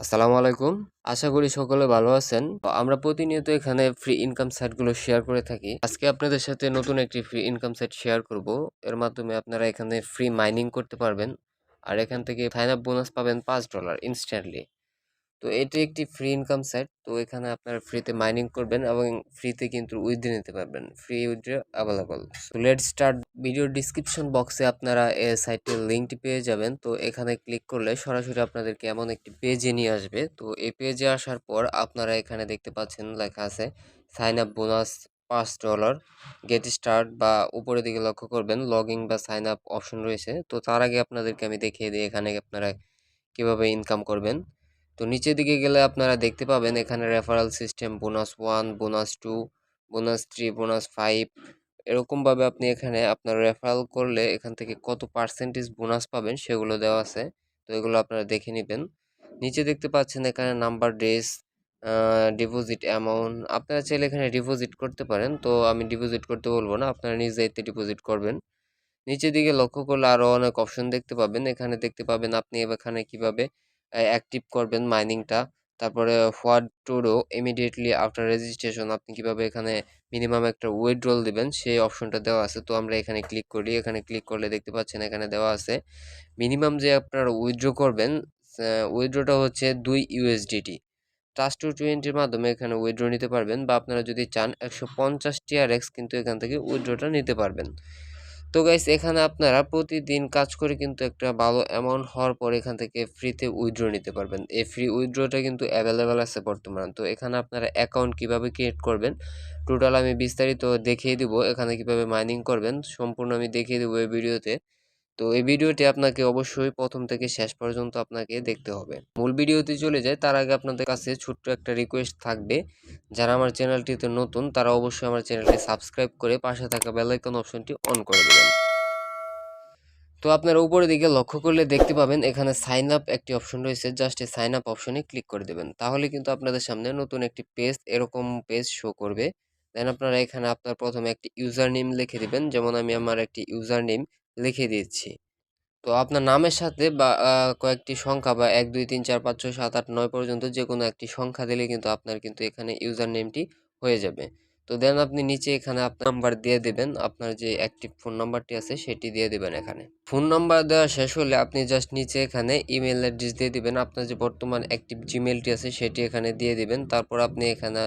আসসালামু আলাইকুম। আশা করি সকলে ভালো আছেন। তো আমরা প্রতিনিয়ত এখানে ফ্রি ইনকাম সাইটগুলো শেয়ার করে থাকি। আজকে আপনাদের সাথে নতুন একটি ফ্রি ইনকাম সাইট শেয়ার করব। এর মাধ্যমে আপনারা এখানে ফ্রি মাইনিং করতে পারবেন। আর এখান থেকে সাইন আপ বোনাস পাবেন $5 ইনস্ট্যান্টলি। তো এটি একটি ফ্রি ইনকাম সাইট। তো এখানে আপনারা ফ্রিতে মাইনিং করবেন এবং ফ্রিতে কিন্তু উইথড্র নিতে পারবেন। Free withdraw available. So let's start. Video description বক্সে আপনারা এই সাইটের লিঙ্কটি পেয়ে যাবেন। তো এখানে ক্লিক করলে সরাসরি আপনাদেরকে এমন একটি পেজে নিয়ে আসবে। তো এই পেজে আসার পর আপনারা এখানে দেখতে পাচ্ছেন লেখা আছে sign up bonus $5 get start, বা উপরের দিকে লক্ষ্য করবেন লগইন বা সাইন আপ অপশন রয়েছে। তো তার আগে আপনাদেরকে আমি দেখিয়ে দিই এখানে আপনারা কিভাবে ইনকাম করবেন। তো নিচের দিকে গেলে আপনারা দেখতে পাবেন এখানে referral system, bonus 1, bonus 2, bonus 3, bonus 5, এরকমভাবে আপনি এখানে আপনার রেফারেল করলে এখান থেকে কত পার্সেন্টেজ বোনাস পাবেন সেগুলো দেওয়া আছে। তো এগুলো আপনারা দেখে নেবেন। নিচে দেখতে পাচ্ছেন এখানে নাম্বার ডেজ, ডিপোজিট অ্যামাউন্ট। আপনারা চাইলে এখানে ডিপোজিট করতে পারেন। তো আমি ডিপোজিট করতে বলবো না, আপনারা নিজ দায়িত্বে ডিপোজিট করবেন। নিচের দিকে লক্ষ্য করলে আরো অনেক অপশন দেখতে পাবেন। এখানে দেখতে পাবেন আপনি এখানে কিভাবে অ্যাক্টিভ করবেন মাইনিংটা। তারপরে what to do immediately after registration, আপনি কিভাবে এখানে মিনিমাম একটা উইথড্রল দিবেন সেই অপশনটা দেওয়া আছে। তো আমরা এখানে ক্লিক করি। এখানে ক্লিক করলে দেখতে পাচ্ছেন এখানে দেওয়া আছে মিনিমাম যে আপনারা উইথড্র করবেন, উইথড্রটা হচ্ছে 2 USDT। ট্রাস্ট টু 20-র মাধ্যমে এখানে উইথড্র নিতে পারবেন, বা আপনারা যদি চান 150 TRX কিন্তু এখান থেকে উইথড্রটা নিতে পারবেন। তো গাইস, এখানে আপনারা প্রতিদিন কাজ করে কিন্তু একটা ভালো অ্যামাউন্ট হওয়ার পর এখান থেকে ফ্রিতে উইথড্র নিতে পারবেন। এই ফ্রি উইথড্রটা কিন্তু অ্যাভেলেবেল আছে বর্তমান। তো এখানে আপনারা অ্যাকাউন্ট কিভাবে ক্রিয়েট করবেন টোটাল আমি বিস্তারিত দেখিয়ে দিব। এখানে কিভাবে মাইনিং করবেন সম্পূর্ণ আমি দেখিয়ে দেবো এই ভিডিওতে। তো এই ভিডিওটি আপনাকে অবশ্যই প্রথম থেকে শেষ পর্যন্ত আপনাকে দেখতে হবে। মূল ভিডিওতে চলে যায় তার আগে আপনাদের কাছে ছোট্ট একটা রিকোয়েস্ট থাকবে, যারা আমার চ্যানেলটিতে নতুন তারা অবশ্যই আমার চ্যানেলটি সাবস্ক্রাইব করে পাশে থাকা বেল আইকন অপশনটি অন করে দেবেন। তো আপনারা উপরের দিকে লক্ষ্য করলে দেখতে পাবেন এখানে সাইন আপ একটি অপশন রয়েছে। জাস্ট এই সাইন আপ অপশনে ক্লিক করে দেবেন, তাহলে কিন্তু আপনাদের সামনে নতুন একটি পেজ, এরকম পেজ শো করবে। দেন আপনারা এখানে আপনার প্রথমে একটি ইউজার নেম লিখে দিবেন। যেমন আমি আমার একটি ইউজার নেম লিখে দিচ্ছি। তো আপনার নামের সাথে বা কয়েকটি সংখ্যা, বা 1 2 3 4 5 6 7 8 9 পর্যন্ত যে কোনো একটি সংখ্যা দিলে কিন্তু আপনার কিন্তু এখানে ইউজার নেমটি হয়ে যাবে। তো দেন আপনি নিচে এখানে আপনার নাম্বার দিয়ে দেবেন, আপনার যে অ্যাক্টিভ ফোন নাম্বারটি আছে সেটি দিয়ে দেবেন। এখানে ফোন নাম্বার দেওয়া শেষ হলে আপনি জাস্ট নিচে এখানে ইমেল অ্যাড্রেস দিয়ে দিবেন। আপনার যে বর্তমান অ্যাক্টিভ জিমেলটি আছে সেটি এখানে দিয়ে দিবেন। তারপর আপনি এখানে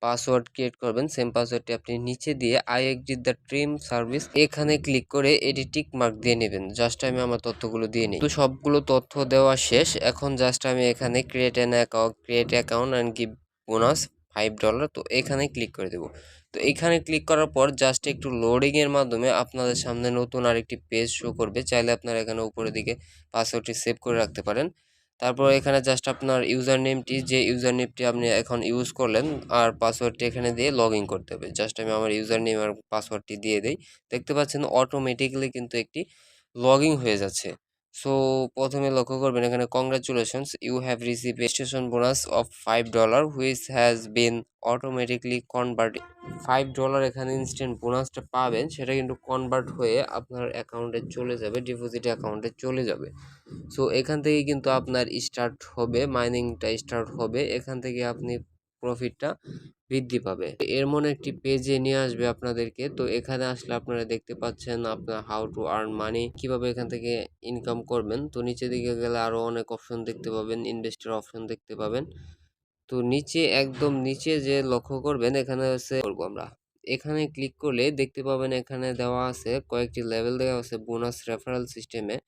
পাসওয়ার্ড ক্রিয়েট করবেন। সেম পাসওয়ার্ডটি আপনি নিচে দিয়ে I agree the trim service এখানে ক্লিক করে এটি টিক মার্ক দিয়ে নেবেন। জাস্ট আমি আমার তথ্যগুলো দিয়ে নিই। তো সবগুলো তথ্য দেওয়া শেষ। এখন জাস্ট আমি এখানে create account and give bonus $5। তো এখানে ক্লিক করে দেব। তো এখানে ক্লিক করার পর জাস্ট একটু লোডিং এর মাধ্যমে আপনাদের সামনে নতুন আরেকটি পেজ শো করবে। চাইলে আপনারা এখানে উপরের দিকে পাসওয়ার্ডটি সেভ করে রাখতে পারেন। তারপর এখানে জাস্ট আপনার ইউজার নেমটি, যে ইউজার নেমটি আপনি এখন ইউজ করলেন, আর পাসওয়ার্ডটি এখানে দিয়ে লগ ইন করতে হবে। জাস্ট আমি আমার ইউজার নেম আর পাসওয়ার্ডটি দিয়ে দিই। দেখতে পাচ্ছেন অটোমেটিক্যালি কিন্তু একটি লগ ইন হয়ে যাচ্ছে। সো প্রথমে লক্ষ্য করবেন এখানে congratulations, you have receive registration bonus of $5 which has been automatically convert. $5 এখানে ইনস্ট্যান্ট বোনাসটা পাবেন, সেটা কিন্তু কনভার্ট হয়ে আপনার অ্যাকাউন্টে চলে যাবে, ডিপোজিট অ্যাকাউন্টে চলে যাবে। সো এখান থেকে কিন্তু আপনার স্টার্ট হবে, মাইনিংটা স্টার্ট হবে। এখান থেকে আপনি প্রফিটটা বৃদ্ধি পাবে। এর মনে একটি পেজে নিয়ে আসবে আপনাদেরকে। তো এখানে আসলে আপনারা দেখতে পাচ্ছেন আপনার হাউ টু আর্ন মানি, কিভাবে এখান থেকে ইনকাম করবেন। তো নিচে দিকে গেলে আরো অনেক অপশন দেখতে পাবেন, ইনভেস্টর অপশন দেখতে পাবেন। তো নিচে একদম নিচে যে লক্ষ্য করবেন এখানে হচ্ছে করবো আমরা, এখানে ক্লিক করলে দেখতে পাবেন এখানে দেওয়া আছে কয়েকটি লেভেল দেওয়া আছে বোনাস রেফারেল সিস্টেমে।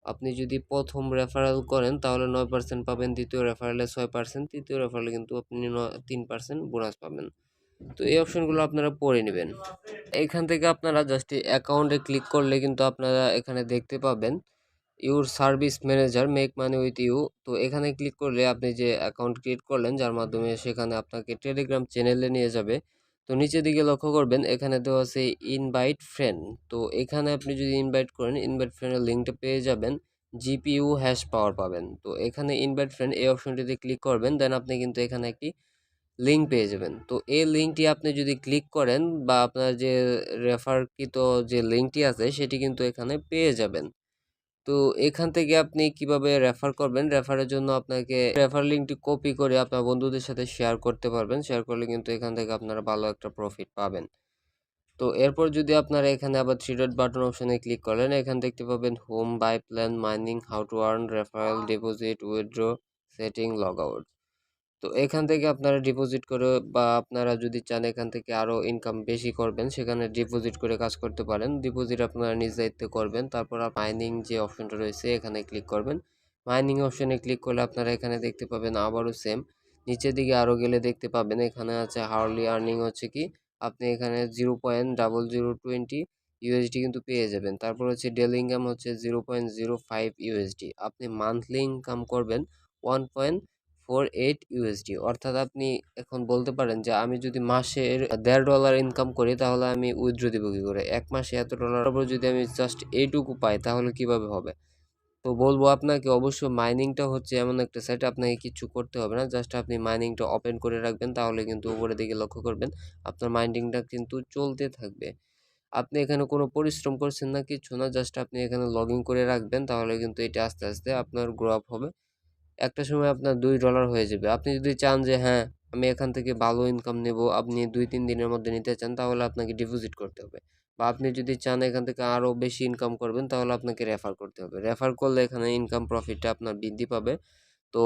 আপনি যদি প্রথম রেফারেল করেন তাহলে 9% পাবেন, দ্বিতীয় রেফারেলে 6%, তৃতীয় রেফারেলে কিন্তু আপনি 3% বোনাস পাবেন। তো এই অপশনগুলো আপনারা পড়ে নেবেন। এখান থেকে আপনারা জাস্ট অ্যাকাউন্টে ক্লিক করলে কিন্তু আপনারা এখানে দেখতে পাবেন your service manager make money with you. তো এখানে ক্লিক করলে আপনি যে অ্যাকাউন্ট ক্রিয়েট করলেন, যার মাধ্যমে সেখানে আপনাকে টেলিগ্রাম চ্যানেলে নিয়ে যাবে। তো নিচের দিকে লক্ষ্য করবেন এখানে দেওয়া আছে ইনভাইট ফ্রেন্ড। তো এখানে আপনি যদি ইনভাইট করেন, ইনভাইট ফ্রেন্ডের লিঙ্কটা পেয়ে যাবেন, জিপিইউ হ্যাশ পাওয়ার পাবেন। তো এখানে ইনভাইট ফ্রেন্ড এই অপশনটিতে ক্লিক করবেন, দেন আপনি কিন্তু এখানে একটি লিঙ্ক পেয়ে যাবেন। তো এই লিঙ্কটি আপনি যদি ক্লিক করেন, বা আপনার যে রেফারকৃত যে লিঙ্কটি আছে সেটি কিন্তু এখানে পেয়ে যাবেন। তো এখান থেকে আপনি কিভাবে রেফার করবেন, রেফারের জন্য আপনাকে রেফার লিঙ্কটি কপি করে আপনার বন্ধুদের সাথে শেয়ার করতে পারবেন। শেয়ার করলে কিন্তু এখান থেকে আপনারা ভালো একটা প্রফিট পাবেন। তো এরপর যদি আপনারা এখানে আবার থ্রি ডট বাটন অপশনে ক্লিক করেন, এখান দেখতে পাবেন home, buy plan, mining, how to earn, referral, deposit, withdraw, setting, log out. তো এখান থেকে আপনারা ডিপোজিট করে বা আপনারা যদি চান এখান থেকে আরও ইনকাম বেশি করবেন, সেখানে ডিপোজিট করে কাজ করতে পারেন। ডিপোজিট আপনারা নিজ দায়িত্বে করবেন। তারপর মাইনিং যে অপশনটা রয়েছে এখানে ক্লিক করবেন। মাইনিং অপশনে ক্লিক করলে আপনারা এখানে দেখতে পাবেন আবারও সেম। নিচের দিকে আরও গেলে দেখতে পাবেন এখানে আছে হাওয়ারলি আর্নিং হচ্ছে কি আপনি এখানে 0.0020 ইউএসডি কিন্তু পেয়ে যাবেন। তারপর হচ্ছে ডেলি ইনকাম হচ্ছে 0.05 ইউএসডি। আপনি মান্থলি ইনকাম করবেন 1.48 ইউএসডি। অর্থাৎ আপনি এখন বলতে পারেন যে আমি যদি মাসের $1.5 ইনকাম করি তাহলে আমি উইথড্র দিব কি করে, এক মাসে এত ডলার উপর যদি আমি জাস্ট এইটুকু পাই তাহলে কিভাবে হবে। তো বলবো আপনাকে অবশ্যই মাইনিংটা হচ্ছে এমন একটা সাইট, আপনাকে কিছু করতে হবে না, জাস্ট আপনি মাইনিংটা ওপেন করে রাখবেন, তাহলে কিন্তু উপরের দিকে লক্ষ্য করবেন আপনার মাইনিংটা কিন্তু চলতে থাকবে। আপনি এখানে কোনো পরিশ্রম করছেন না, কিছু না, জাস্ট আপনি এখানে লগ ইন করে রাখবেন, তাহলে কিন্তু এটা আস্তে আস্তে আপনার গ্রো আপ হবে। একটা সময় আপনার $2 হয়ে যাবে। আপনি যদি চান যে হ্যাঁ আমি এখান থেকে ভালো ইনকাম নেব, আপনি 2-3 দিনের মধ্যে নিতে চান, তাহলে আপনাকে ডিপোজিট করতে হবে। বা আপনি যদি চান এখান থেকে আরও বেশি ইনকাম করবেন, তাহলে আপনাকে রেফার করতে হবে। রেফার করলে এখানে ইনকাম প্রফিটটা আপনার বৃদ্ধি পাবে। তো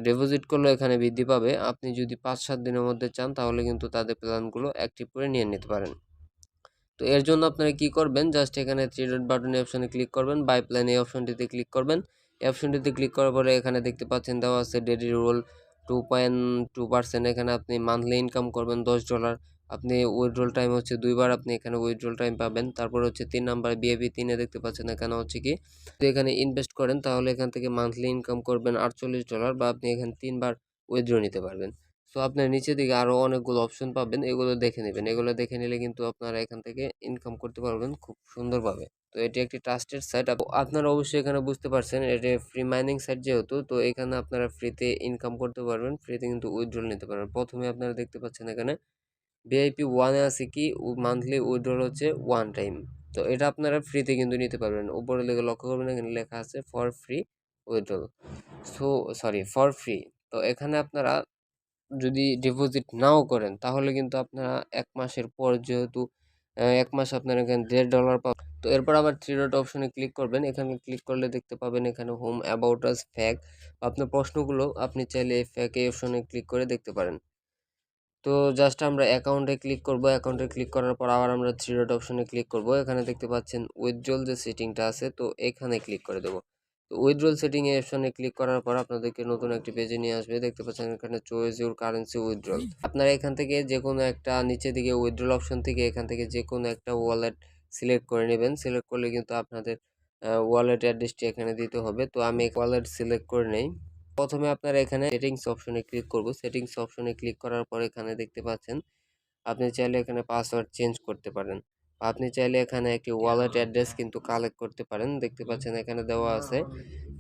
ডিপোজিট করলে এখানে বৃদ্ধি পাবে। আপনি যদি 5-7 দিনের মধ্যে চান তাহলে কিন্তু তাদের প্ল্যানগুলো অ্যাক্টিভ করে নিয়ে নিতে পারেন। তো এর জন্য আপনারা কি করবেন, জাস্ট এখানে থ্রি ডট বাটন অপশনে ক্লিক করবেন, বাই প্ল্যান এই অপশনটিতে ক্লিক করবেন। এই অপশনটিতে ক্লিক করার পরে এখানে দেখতে পাচ্ছেন দেওয়া আছে ডেইলি রোল 2.2%। এখানে আপনি মান্থলি ইনকাম করবেন $10। আপনি উইথড্রল টাইম হচ্ছে 2 বার, আপনি এখানে উইথড্রল টাইম পাবেন। তারপর হচ্ছে 3 নাম্বার বিএপি 3-এ দেখতে পাচ্ছেন এখানে হচ্ছে কি যদি এখানে ইনভেস্ট করেন তাহলে এখান থেকে মান্থলি ইনকাম করবেন $48, বা আপনি এখানে 3 বার উইথড্র নিতে পারবেন। সো আপনার নিচের দিকে আরও অনেকগুলো অপশন পাবেন, এগুলো দেখে নেবেন। এগুলো দেখে নিলে কিন্তু আপনারা এখান থেকে ইনকাম করতে পারবেন খুব সুন্দরভাবে। তো এটি একটি ট্রাস্টেড সাইট। আপনারা অবশ্যই এখানে বুঝতে পারছেন এটা ফ্রি মাইনিং সাইট যেহেতু, তো এখানে আপনারা ফ্রিতে ইনকাম করতে পারবেন, ফ্রিতে কিন্তু উইথড্রল নিতে পারবেন। প্রথমে আপনারা দেখতে পাচ্ছেন এখানে ভিআইপি 1-এ আছে কি মান্থলি উইথড্রল হচ্ছে 1 টাইম। তো এটা আপনারা ফ্রিতে কিন্তু নিতে পারবেন। উপরে দিকে লক্ষ্য করবেন এখানে লেখা আছে for free withdrawal, so sorry for free. তো এখানে আপনারা যদি ডিপোজিট নাও করেন তাহলে কিন্তু আপনারা 1 মাসের পর যেহেতু 1 মাস আপনারা এখানে $1.5 পাবেন। তো এরপর আবার থ্রি ডট অপশনে ক্লিক করবেন। এখানে ক্লিক করলে দেখতে পাবেন এখানে হোম, অ্যাবাউট আস, ফ্যাক। আপনার প্রশ্নগুলো আপনি চাইলে এই ফ্যাক এই অপশনে ক্লিক করে দেখতে পারেন। তো জাস্ট আমরা অ্যাকাউন্টে ক্লিক করব। অ্যাকাউন্টে ক্লিক করার পর আবার আমরা থ্রি ডট অপশনে ক্লিক করব। এখানে দেখতে পাচ্ছেন উইথড্রল যে সেটিংটা আছে, তো এখানে ক্লিক করে দেবো। তো উইথড্রল সেটিং এর অপশনে ক্লিক করার পর আপনাদেরকে নতুন একটি পেজে নিয়ে আসবে। দেখতে পাচ্ছেন এখানে চয়েস ইউর কারেন্সি উইথড্রল। আপনারা এখান থেকে যে কোনো একটা নিচে দিকে উইথড্রল অপশন থেকে এখান থেকে যে কোনো একটা ওয়ালেট সিলেক্ট করে নেবেন। সিলেক্ট করলে কিন্তু আপনাদের ওয়ালেট অ্যাড্রেসটি এখানে দিতে হবে। তো আমি ওয়ালেট সিলেক্ট করে নেই। প্রথমে আপনারা এখানে সেটিংস অপশনে ক্লিক করব। সেটিংস অপশনে ক্লিক করার পর এখানে দেখতে পাচ্ছেন আপনি চাইলে এখানে পাসওয়ার্ড চেঞ্জ করতে পারেন, বা আপনি চাইলে এখানে একটি ওয়ালেট অ্যাড্রেস কিন্তু কালেক্ট করতে পারেন। দেখতে পাচ্ছেন এখানে দেওয়া আছে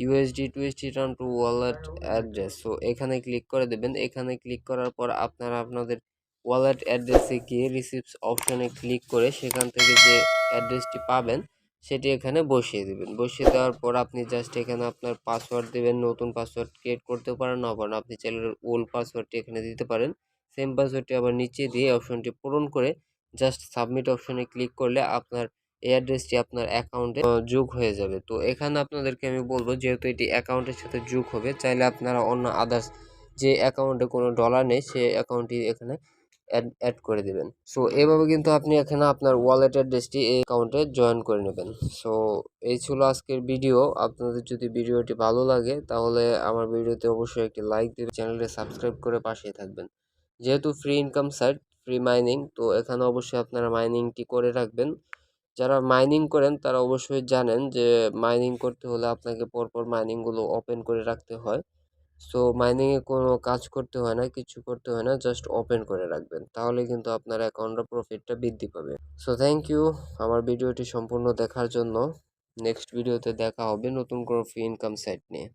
USD twist return to wallet address. So এখানে ক্লিক করে দেবেন। এখানে ক্লিক করার পর আপনারা আপনাদের ওয়ালেট অ্যাড্রেসে গিয়ে রিসিপ্টস অপশনে ক্লিক করে সেখান থেকে যে অ্যাড্রেসটি পাবেন সেটি এখানে বসিয়ে দেবেন। বসিয়ে দেওয়ার পর আপনি জাস্ট এখানে আপনার পাসওয়ার্ড দেবেন। নতুন পাসওয়ার্ড ক্রিয়েট করতে পারেন, না পারেন, আপনি চাইলে ওল্ড পাসওয়ার্ডটি এখানে দিতে পারেন। সেম পাসওয়ার্ডটি আবার নিচে দিয়ে অপশনটি পূরণ করে জাস্ট সাবমিট অপশনে ক্লিক করলে আপনার এই অ্যাড্রেসটি আপনার অ্যাকাউন্টে যোগ হয়ে যাবে। তো এখানে আপনাদেরকে আমি বলবো যেহেতু এটি অ্যাকাউন্টের সাথে যোগ হবে, চাইলে আপনারা অন্য আদার্স যে অ্যাকাউন্টে কোনো ডলার নেই সেই অ্যাকাউন্টটি এখানে অ্যাড করে দিবেন। সো এভাবে কিন্তু আপনি এখানে আপনার ওয়ালেট অ্যাড্রেসটি এই অ্যাকাউন্টে জয়েন করে নেবেন। সো এই ছিল আজকের ভিডিও। আপনাদের যদি ভিডিওটি ভালো লাগে তাহলে আমার ভিডিওতে অবশ্যই একটি লাইক দিবেন, চ্যানেলটি সাবস্ক্রাইব করে পাশেই থাকবেন। যেহেতু free income site, free mining, তো এখানে অবশ্যই আপনারা মাইনিংটি করে রাখবেন। যারা মাইনিং করেন তারা অবশ্যই জানেন যে মাইনিং করতে হলে আপনাকে পরপর মাইনিংগুলো ওপেন করে রাখতে হয়। সো মাইনিংয়ে কোনো কাজ করতে হয় না, কিছু করতে হয় না, জাস্ট ওপেন করে রাখবেন, তাহলে কিন্তু আপনার অ্যাকাউন্টের প্রফিটটা বৃদ্ধি পাবে। সো থ্যাংক ইউ আমার ভিডিওটি সম্পূর্ণ দেখার জন্য। নেক্সট ভিডিওতে দেখা হবে নতুন কোনো ফ্রি ইনকাম সাইট নিয়ে।